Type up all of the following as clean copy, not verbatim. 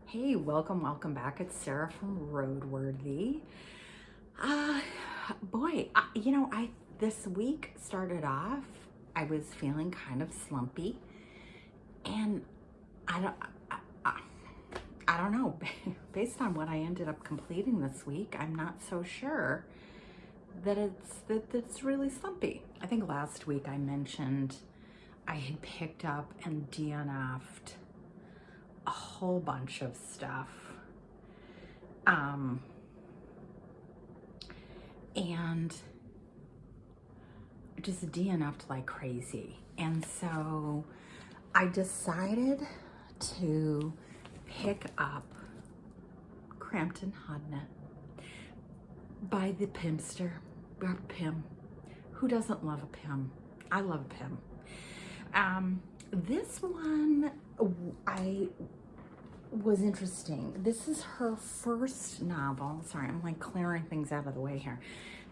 Hey, welcome back. It's Sarah from Roadworthy. This week started off, I was feeling kind of slumpy, and I don't, I don't know. Based on what I ended up completing this week, I'm not so sure that it's really slumpy. I think last week I mentioned I had picked up and DNF'd a whole bunch of stuff. And just DNF'd like crazy. And so I decided to pick up Crampton Hodnet by the Pymster, or Pym. Who doesn't love a Pym? I love a Pym. This one, was interesting. This is her first novel. Sorry, I'm like clearing things out of the way here.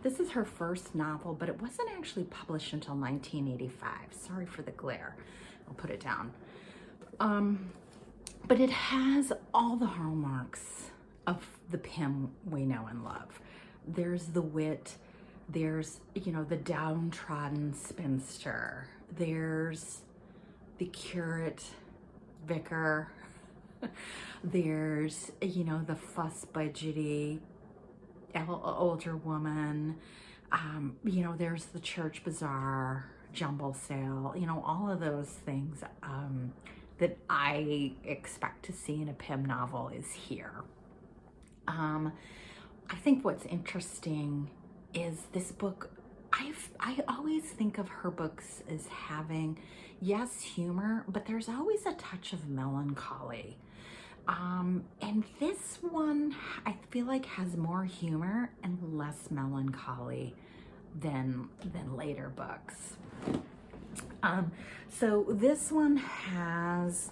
This is her first novel, but it wasn't actually published until 1985. Sorry for the glare. I'll put it down. But it has all the hallmarks of the Pym we know and love. There's the wit, there's, the downtrodden spinster, there's the curate vicar, there's, the fuss budgety older woman, there's the church bazaar, jumble sale, all of those things that I expect to see in a Pym novel is here. I think what's interesting is this book, I always think of her books as having, yes, humor, but there's always a touch of melancholy. And this one, I feel like has more humor and less melancholy than later books. So this one has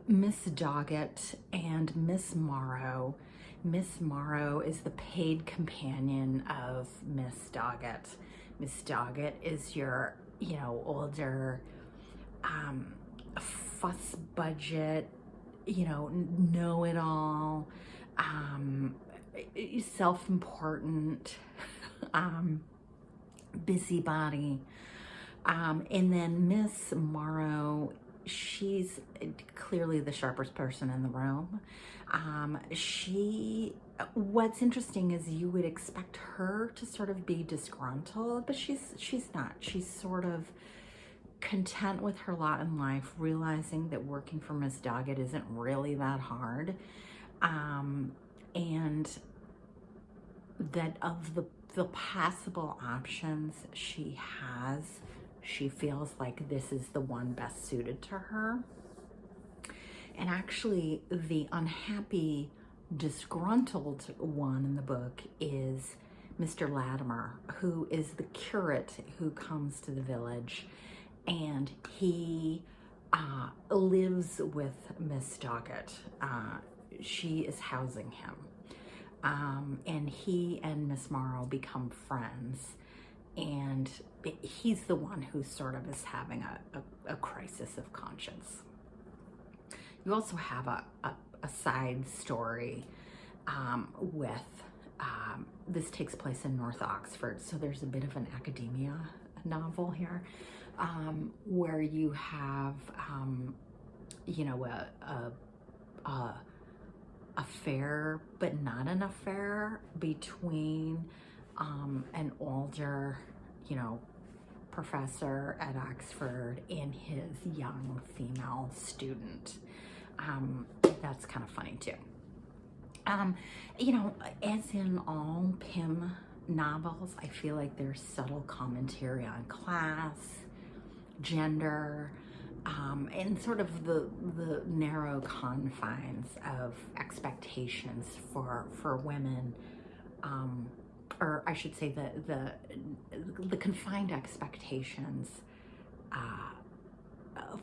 Miss Doggett and Miss Morrow. Miss Morrow is the paid companion of Miss Doggett. Miss Doggett is your, older, fuss budget, know-it-all, self-important, busybody. And then Miss Morrow, she's clearly the sharpest person in the room. What's interesting is you would expect her to sort of be disgruntled, but she's not. She's sort of content with her lot in life, realizing that working for Miss Doggett isn't really that hard. And that of the possible options she has, she feels like this is the one best suited to her. And actually, the unhappy, disgruntled one in the book is Mr. Latimer, who is the curate who comes to the village, and he lives with Miss Doggett. She is housing him. And he and Miss Morrow become friends, and he's the one who sort of is having a crisis of conscience. You also have a side story with, this takes place in North Oxford, so there's a bit of an academia novel here, where you have, a affair, but not an affair, between an older, professor at Oxford and his young female student. That's kind of funny too. As in all Pym novels, I feel like there's subtle commentary on class, gender, and sort of the narrow confines of expectations for women, or I should say the confined expectations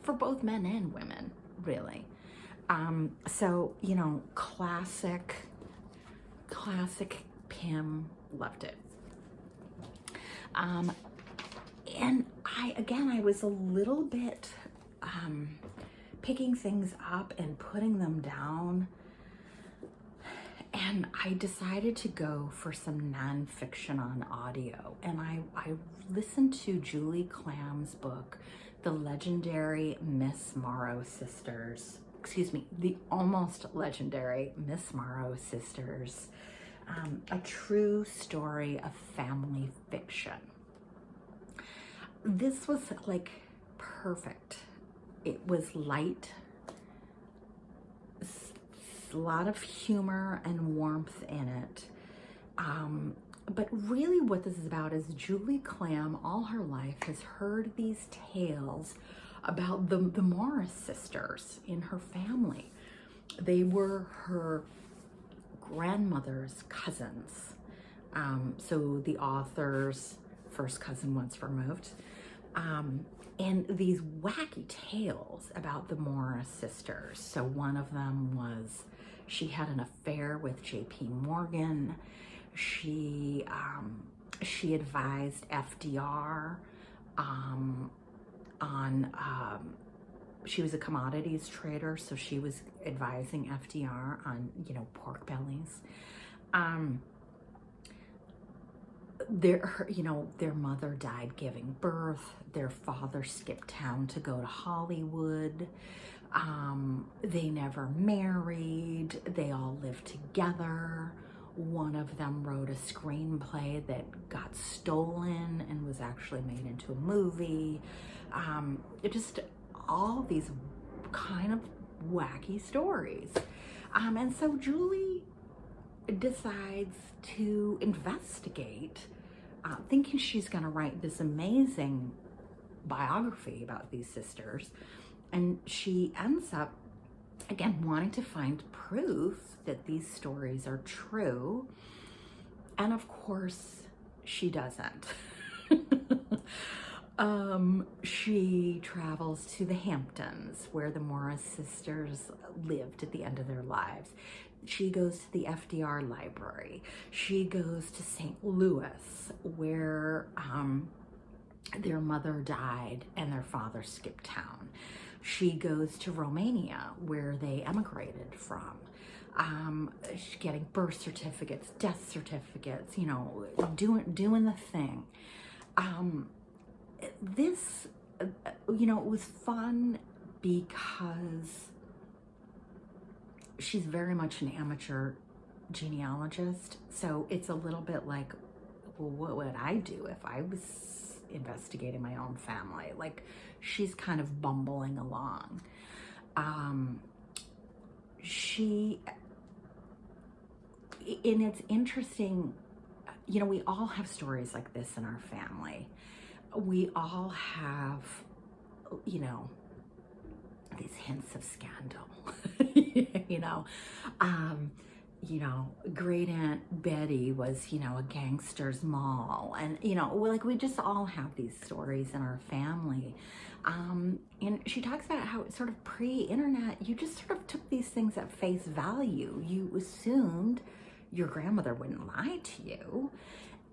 for both men and women, really. So, classic Pym, loved it. And I was a little bit picking things up and putting them down. And I decided to go for some nonfiction on audio. And I listened to Julie Klam's book, The Legendary Miss Morrow Sisters. Excuse me, the almost legendary Miss Morrow Sisters. A true story of family fiction. This was like perfect. It was light, a lot of humor and warmth in it. But really what this is about is Julie Klam all her life has heard these tales about the Morris sisters in her family. They were her grandmother's cousins. So the author's first cousin once removed. And these wacky tales about the Morris sisters. So one of them was she had an affair with J.P. Morgan. She advised FDR she was a commodities trader, so she was advising FDR on, pork bellies. Their mother died giving birth. Their father skipped town to go to Hollywood. They never married. They all lived together. One of them wrote a screenplay that got stolen and was actually made into a movie. Just all these kind of wacky stories. And so Julie decides to investigate, thinking she's going to write this amazing biography about these sisters. And she ends up, again, wanting to find proof that these stories are true. And of course, she doesn't. She travels to the Hamptons, where the Morris sisters lived at the end of their lives. She goes to the FDR library. She goes to St. Louis, where their mother died and their father skipped town. She goes to Romania, where they emigrated from. She's getting birth certificates, death certificates, doing the thing. This, it was fun because she's very much an amateur genealogist. So it's a little bit like, well, what would I do if I was investigating my own family? Like, she's kind of bumbling along. And it's interesting, we all have stories like this in our family. We all have, these hints of scandal, great Aunt Betty was, a gangster's mall. And, we just all have these stories in our family. And she talks about how it's sort of pre-internet, you just sort of took these things at face value. You assumed your grandmother wouldn't lie to you.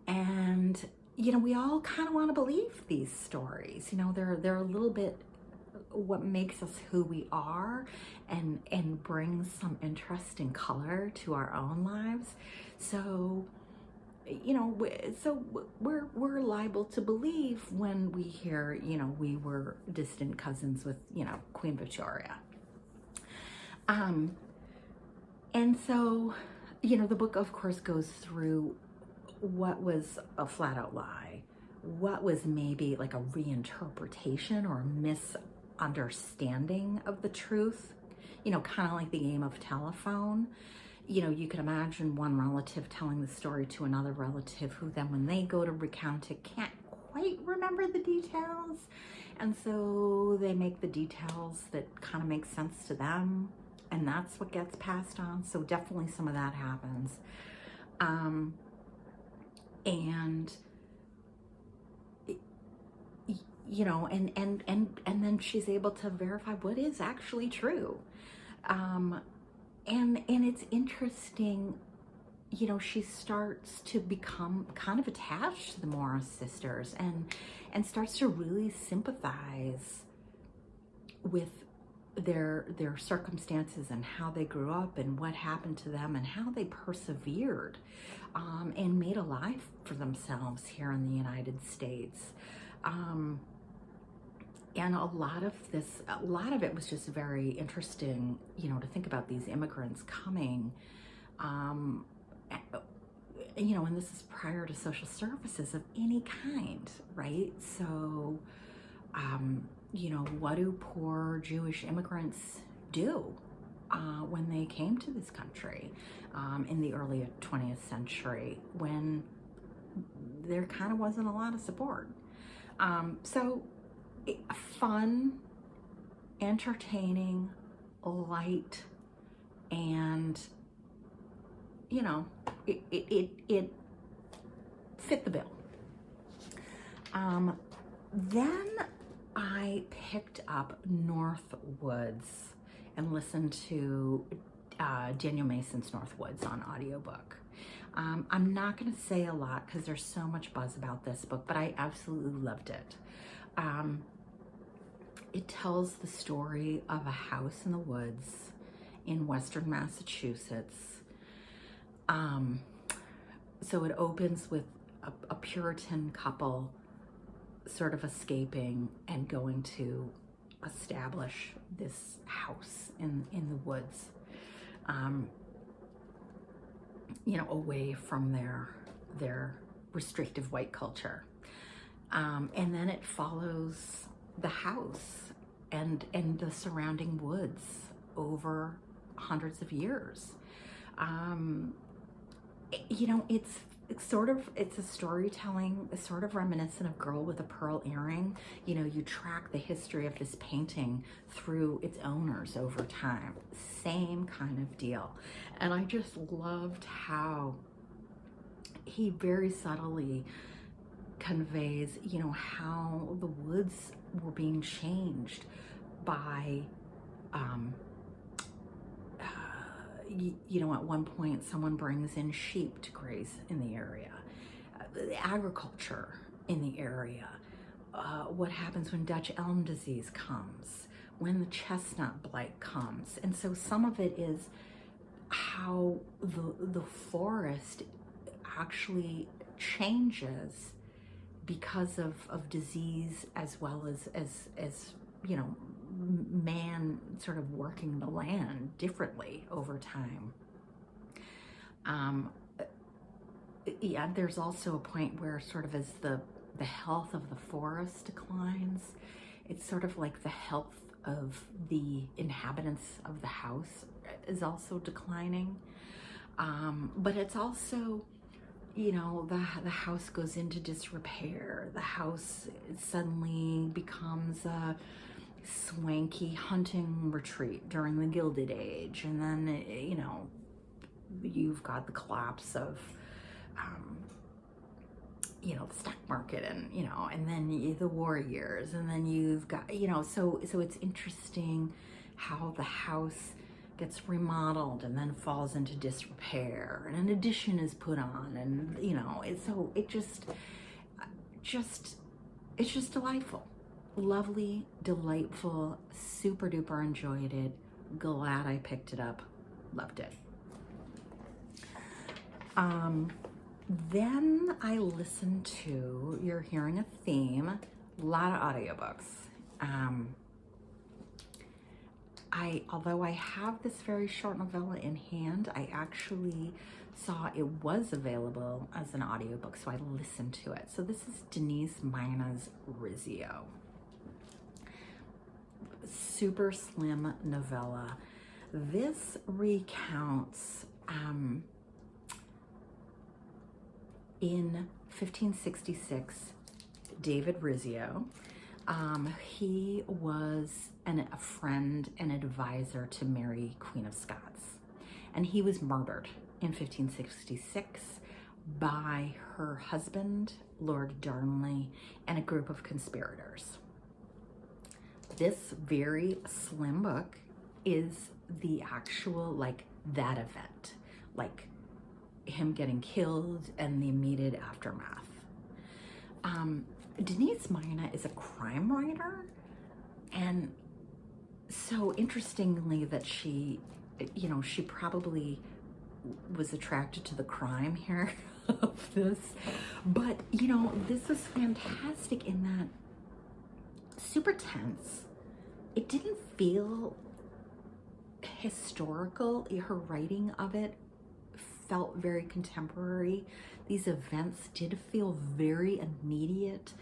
And, we all kind of want to believe these stories. They're a little bit what makes us who we are and brings some interest and color to our own lives. So, we're liable to believe when we hear, we were distant cousins with, Queen Victoria. And so, the book, of course, goes through what was a flat out lie, what was maybe like a reinterpretation or a misunderstanding of the truth, kind of like the game of telephone. You can imagine one relative telling the story to another relative who then when they go to recount it can't quite remember the details. And so they make the details that kind of make sense to them. And that's what gets passed on. So definitely some of that happens. And then she's able to verify what is actually true. And it's interesting, she starts to become kind of attached to the Morris sisters and starts to really sympathize with their circumstances and how they grew up and what happened to them and how they persevered and made a life for themselves here in the United States. And a lot of it was just very interesting, you know, to think about these immigrants coming, you know, and this is prior to social services of any kind, right? So, you know, what do poor Jewish immigrants do when they came to this country in the early 20th century, when there kind of wasn't a lot of support? So fun, entertaining, light, and, you know, it fit the bill. Then I picked up North Woods and listened to Daniel Mason's North Woods on audiobook. I'm not going to say a lot because there's so much buzz about this book, but I absolutely loved it. It tells the story of a house in the woods in Western Massachusetts. So it opens with a Puritan couple sort of escaping and going to establish this house in the woods, you know, away from their restrictive white culture. And then it follows the house and the surrounding woods over hundreds of years. You know, it's a storytelling, sort of reminiscent of Girl with a Pearl Earring. You know, you track the history of this painting through its owners over time. Same kind of deal. And I just loved how he very subtly conveys, you know, how the woods were being changed by, you know, at one point someone brings in sheep to graze in the area, agriculture in the area, what happens when Dutch elm disease comes, when the chestnut blight comes. And so some of it is how the forest actually changes because of disease, as well as you know, man sort of working the land differently over time. Yeah, there's also a point where sort of as the health of the forest declines, it's sort of like the health of the inhabitants of the house is also declining. But it's also, you know, the house goes into disrepair. The house suddenly becomes a swanky hunting retreat during the Gilded Age. And then, you know, you've got the collapse of, you know, the stock market, and, you know, and then the war years, and then you've got, you know, so it's interesting how the house gets remodeled and then falls into disrepair, and an addition is put on, and, you know, it's just delightful. Lovely, delightful, super duper enjoyed it. Glad I picked it up. Loved it. Then I listened to, you're hearing a theme, a lot of audiobooks. Although I have this very short novella in hand, I actually saw it was available as an audiobook, so I listened to it. So this is Denise Mina's Rizzio. Super slim novella. This recounts in 1566, David Rizzio. He was a friend and advisor to Mary, Queen of Scots, and he was murdered in 1566 by her husband, Lord Darnley, and a group of conspirators. This very slim book is the actual, like, that event, like him getting killed and the immediate aftermath. Denise Mina is a crime writer, and So interestingly that she, you know, she probably was attracted to the crime here of this. But, you know, this was fantastic in that super tense. It didn't feel historical. Her writing of it felt very contemporary. These events did feel very immediate.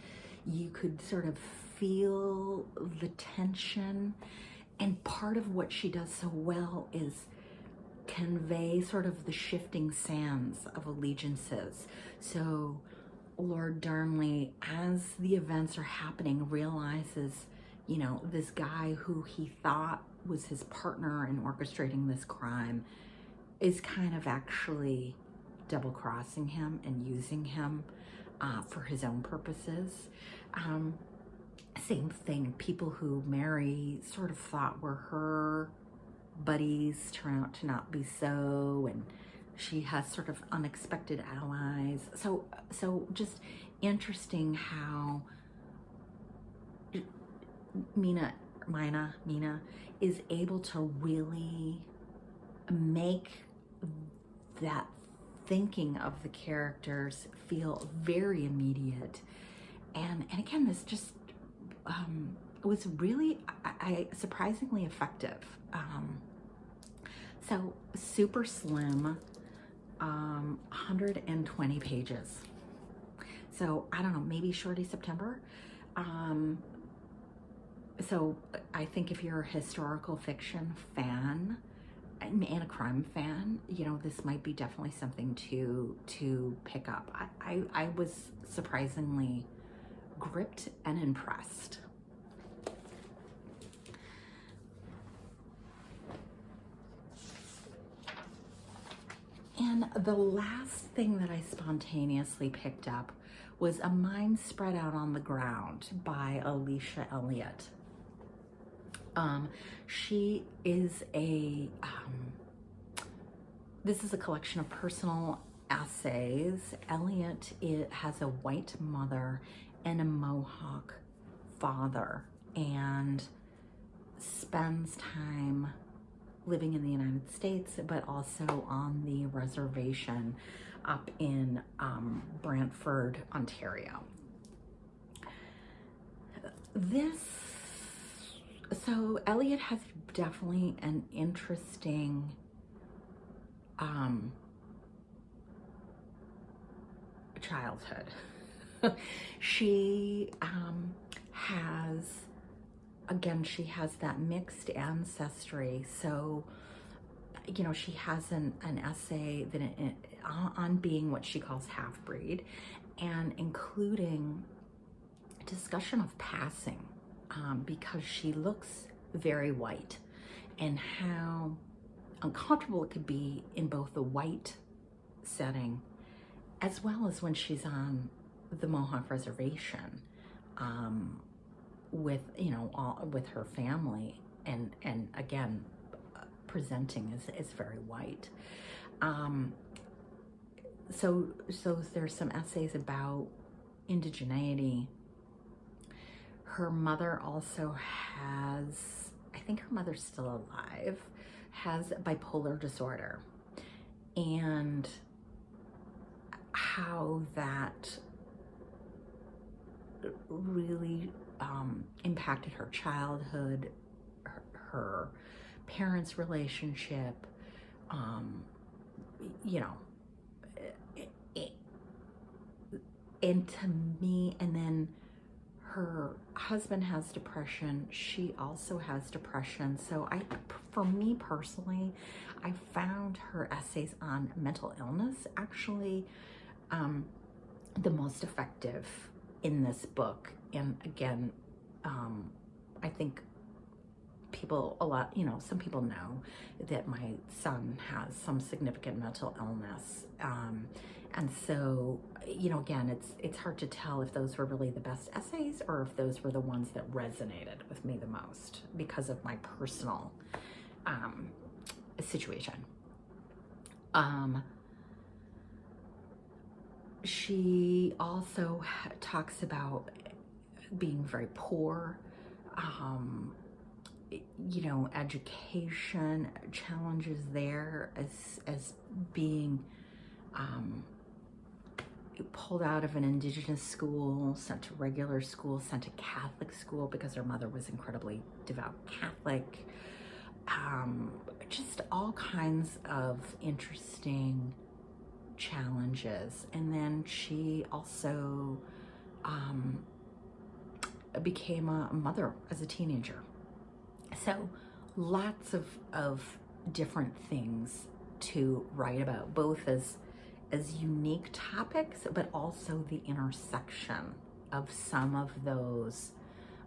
You could sort of feel the tension. And part of what she does so well is convey sort of the shifting sands of allegiances. So Lord Darnley, as the events are happening, realizes, you know, this guy who he thought was his partner in orchestrating this crime is kind of actually double-crossing him and using him for his own purposes. Same thing, people who Mary sort of thought were her buddies turn out to not be so, and she has sort of unexpected allies. So just interesting how Mina is able to really make that thinking of the characters feel very immediate. And again, this just was really surprisingly effective. So super slim, 120 pages. So I don't know, maybe shorty September. So I think if you're a historical fiction fan and a crime fan, you know, this might be definitely something to pick up. I was surprisingly gripped and impressed. And the last thing that I spontaneously picked up was A Mind Spread Out on the Ground by Alicia Elliot. She is this is a collection of personal essays. Elliot has a white mother and a Mohawk father, and spends time living in the United States, but also on the reservation up in Brantford, Ontario. So Elliot has definitely an interesting childhood. She she has that mixed ancestry. So, you know, she has an essay that on being what she calls half-breed, and including a discussion of passing, because she looks very white, and how uncomfortable it could be in both the white setting as well as when she's on the Mohawk reservation, with, you know, with her family, and again presenting as very white. So there's some essays about indigeneity. Her mother also has, I think her mother's still alive, has bipolar disorder, and how that really impacted her childhood, her parents' relationship, you know, and to me, and then her husband has depression, she also has depression. So for me personally, I found her essays on mental illness actually the most effective in this book. And again, I think some people know that my son has some significant mental illness. And so, you know, again, it's hard to tell if those were really the best essays or if those were the ones that resonated with me the most because of my personal situation. She also talks about being very poor, you know, education challenges there as being pulled out of an indigenous school, sent to regular school, sent to Catholic school because her mother was incredibly devout Catholic. Just all kinds of interesting challenges. And then she also became a mother as a teenager. So lots of different things to write about, both as unique topics, but also the intersection of some of those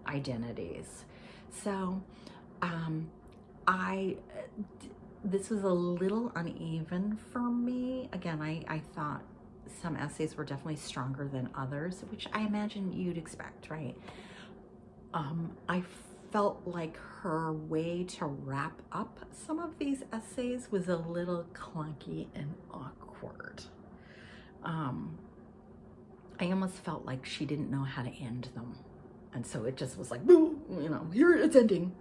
identities. So this was a little uneven for me. Again, I thought some essays were definitely stronger than others, which I imagine you'd expect, right? I felt like her way to wrap up some of these essays was a little clunky and awkward. I almost felt like she didn't know how to end them. And so it just was like, boo, you know, here it's ending.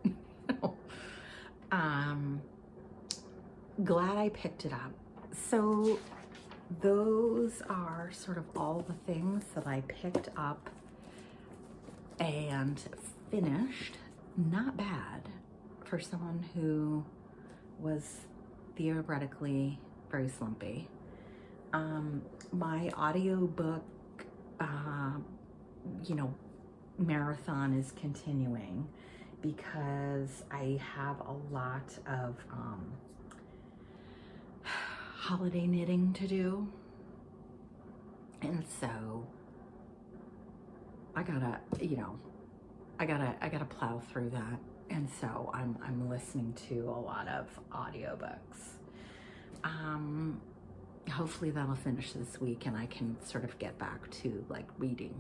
Glad I picked it up. So those are sort of all the things that I picked up and finished. Not bad for someone who was theoretically very slumpy. My audiobook, you know, marathon is continuing because I have a lot of holiday knitting to do, and so I gotta, you know, I gotta plow through that, and so I'm listening to a lot of audiobooks. Hopefully that'll finish this week and I can sort of get back to like reading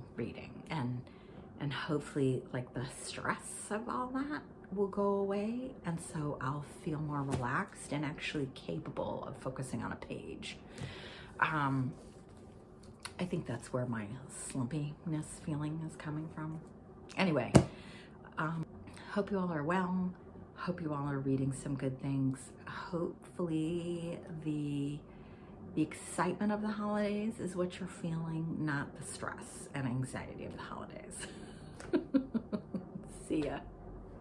and hopefully like the stress of all that will go away, and so I'll feel more relaxed and actually capable of focusing on a page. I think that's where my slumpiness feeling is coming from. Anyway, hope you all are well. Hope you all are reading some good things. Hopefully the excitement of the holidays is what you're feeling, not the stress and anxiety of the holidays. See ya.